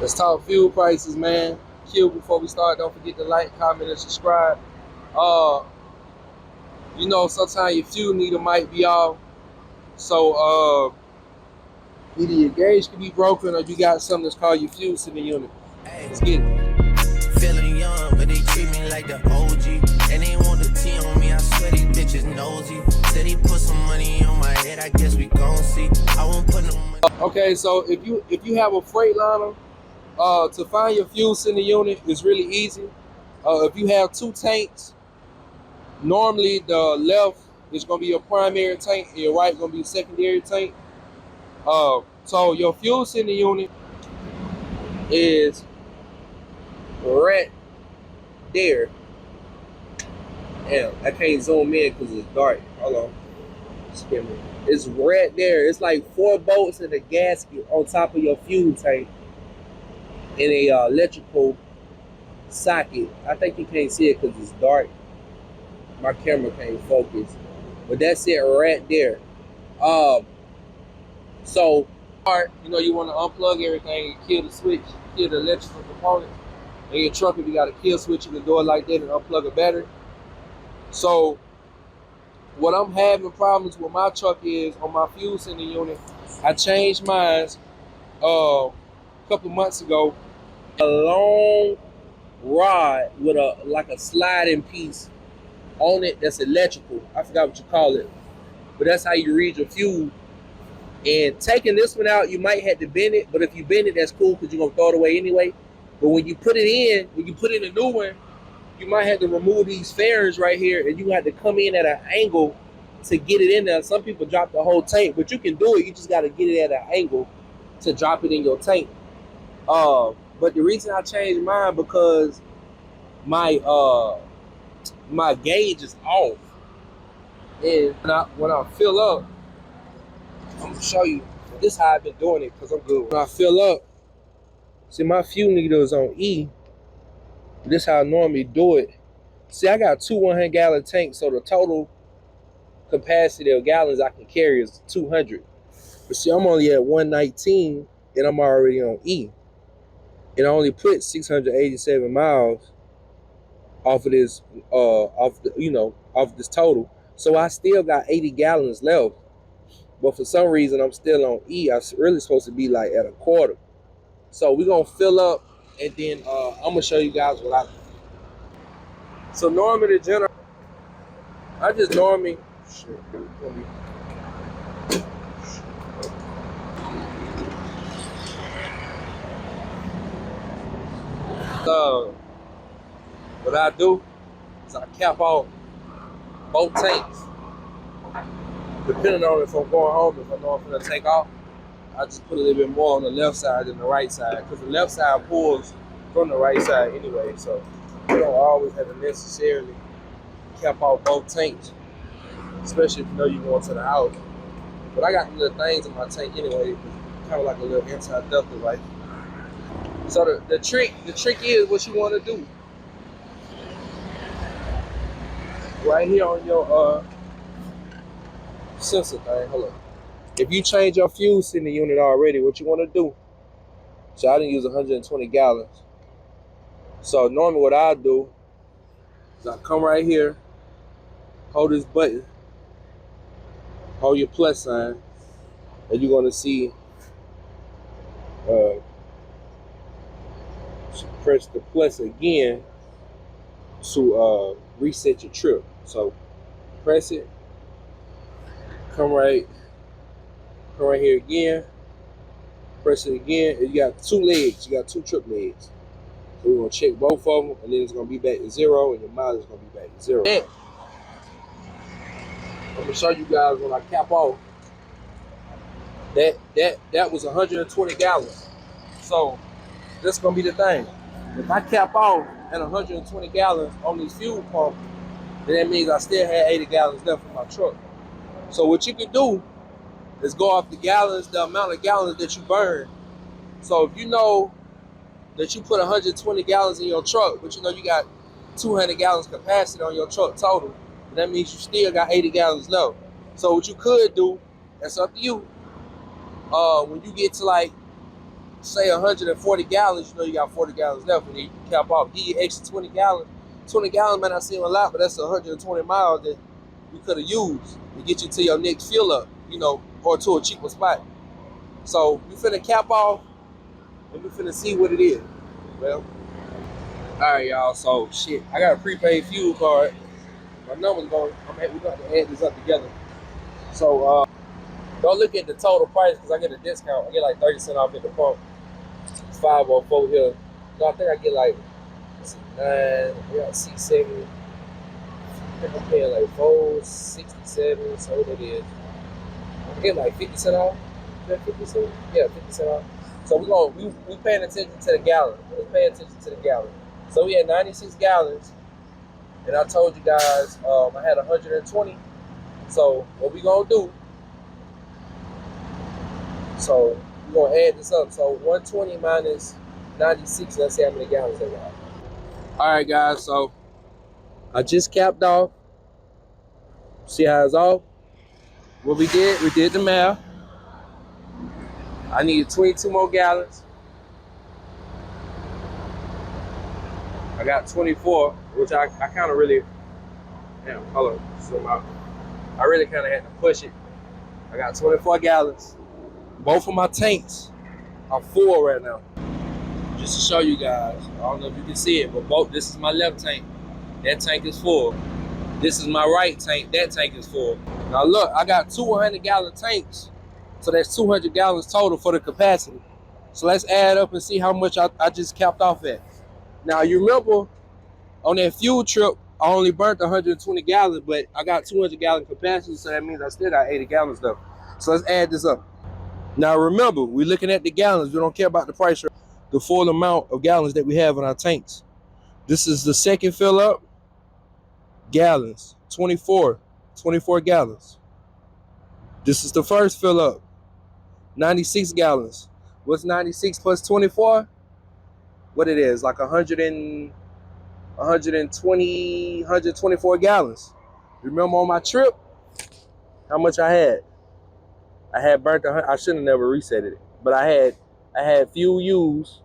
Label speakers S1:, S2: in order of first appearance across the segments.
S1: Let's talk fuel prices, man. Q, before we start, don't forget to like, comment, and subscribe. Uh, sometimes your fuel meter might be off, so either your gauge could be broken or you got something that's called your fuel in the unit. Let's get it.
S2: Feeling young, but they treat me like the OG. And they want the T on me, I swear these bitches nosy. Said he put some money on my head, I guess we gon' see. I won't put no money.
S1: Okay, so if you have a freightliner, to find your fuel in the unit is really easy. If you have two tanks, normally the left is gonna be your primary tank and your right gonna be a secondary tank. So your fuel in the unit is right there. Damn, I can't zoom in because it's dark. Hold on. Excuse me. It's right there. It's like 4 bolts and a gasket on top of your fuel tank in a electrical socket. I think you can't see it because it's dark. My camera can't focus. But that's it right there. Um, so, you want to unplug everything and kill the switch, kill the electrical component. In your truck, if you got a kill switch, you can do it like that and unplug a battery. So what I'm having problems with my truck is on my fuel sender unit. I changed mine a couple months ago. A long rod with a sliding piece on it that's electrical. I forgot what you call it, but that's how you read your fuel. And taking this one out, you might have to bend it, but if you bend it, that's cool because you're gonna throw it away anyway. But when you put in a new one, you might have to remove these fairings right here, and you have to come in at an angle to get it in there. Some people drop the whole tank, but you can do it. You just got to get it at an angle to drop it in your tank. But the reason I changed mine because my gauge is off, and when I fill up, I'm gonna show you. This is how I've been doing it because I'm good. When I fill up, see my fuel needle is on E. This is how I normally do it. See, I got 2 100-gallon tanks, so the total capacity of gallons I can carry is 200. But see, I'm only at 119, and I'm already on E. And I only put 687 miles off of this, off this total. So I still got 80 gallons left. But for some reason, I'm still on E. I'm really supposed to be like at a quarter. So we're gonna fill up, and then I'm gonna show you guys what I do. So normally the general, I just normally, what I do is I cap off both tanks. Depending on if I'm going home, if I know I'm gonna take off, I just put a little bit more on the left side than the right side because the left side pulls from the right side anyway. So you don't always have to necessarily cap off both tanks, especially if you know you're going to the house. But I got little things in my tank anyway, kind of like a little anti-ductor, right? So the trick is what you want to do. Right here on your sensor thing, hold on. If you change your fuse in the unit already, what you want to do? So I didn't use 120 gallons. So normally what I do is I come right here, hold this button, hold your plus sign, and you're gonna see press the plus again to reset your trip. So press it, come right here again, press it again, and you got 2 legs, you got 2 trip legs. So we're gonna check both of them, and then it's gonna be back to 0, and your mileage is gonna be back to 0. And I'm gonna show you guys when I cap off. That was 120 gallons. So that's gonna be the thing. If I cap off at 120 gallons on this fuel pump, then that means I still had 80 gallons left in my truck. So what you can do is go off the gallons, the amount of gallons that you burn. So if you know that you put 120 gallons in your truck, but you know you got 200 gallons capacity on your truck total, that means you still got 80 gallons left. So what you could do, that's up to you. When you get to like say 140 gallons, you know you got 40 gallons left when you cap off. Give you extra 20 gallons. 20 gallons might not seem a lot, but that's 120 miles that you could have used to get you to your next fill up, you know, or to a cheaper spot. So we finna cap off and we finna see what it is. Well, all right, y'all. So shit, I got a prepaid fuel card. My number's going. We're going to add this up together. So don't look at the total price because I get a discount. I get like 30 cents off at the pump. It's 504 here. So I think I get like 9. I got 670. I think I'm paying like 467. So what it is? I get like 50 cents off. Is that 50 cents? Yeah, 50 cents off. So we paying attention to the gallon. We're paying attention to the gallon. So we had 96 gallons, and I told you guys I had 120. So what we gonna do? So we're gonna add this up. So 120 minus 96. Let's see how many gallons they got. All right, guys. So I just capped off. See how it's off? What we did the math. I needed 22 more gallons. I got 24, which I kind of really, damn, hold on, zoom out. I really kind of had to push it. I got 24 gallons. Both of my tanks are full right now. Just to show you guys, I don't know if you can see it, but this is my left tank. That tank is full. This is my right tank. That tank is full. Now look, I got 200 gallon tanks. So that's 200 gallons total for the capacity. So let's add up and see how much I just capped off at. Now, you remember on that fuel trip, I only burnt 120 gallons, but I got 200 gallon capacity, so that means I still got 80 gallons left. So let's add this up. Now, remember, we're looking at the gallons. We don't care about the price, the full amount of gallons that we have in our tanks. This is the second fill up. Gallons, 24 gallons. This is the first fill up, 96 gallons. What's 96 plus 24? What it is, like 124 gallons. Remember on my trip, how much I had? I had burnt, I shouldn't have never reset it, but I had fuel used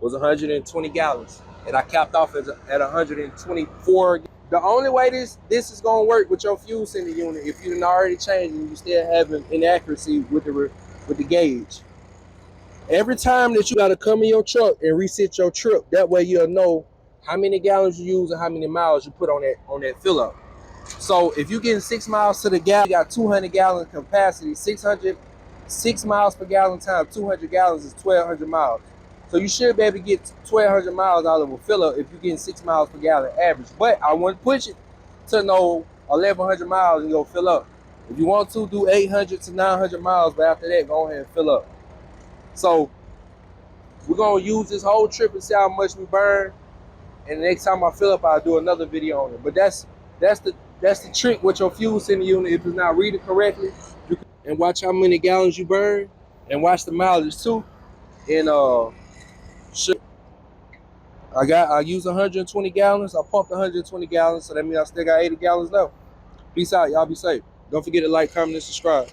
S1: was 120 gallons, and I capped off at 124. The only way this is gonna work with your fuel sender unit, if you didn't already change and you still have an inaccuracy with the gauge. Every time that you gotta come in your truck and reset your trip, that way you'll know how many gallons you use and how many miles you put on that fill up. So if you're getting 6 miles to the gallon, you got 200 gallon capacity. 6 miles per gallon times 200 gallons is 1,200 miles. So you should be able to get 1,200 miles out of a fill up if you're getting 6 miles per gallon average. But I want to push it to no 1,100 miles and go fill up. If you want to do 800 to 900 miles, but after that, go ahead and fill up. So we're gonna use this whole trip and see how much we burn. And the next time I fill up, I'll do another video on it. But that's the trick with your fuel sender unit. If it's not reading correctly, and watch how many gallons you burn, and watch the mileage too. And I used 120 gallons. I pumped 120 gallons, so that means I still got 80 gallons left. Peace out, y'all. Be safe. Don't forget to like, comment, and subscribe.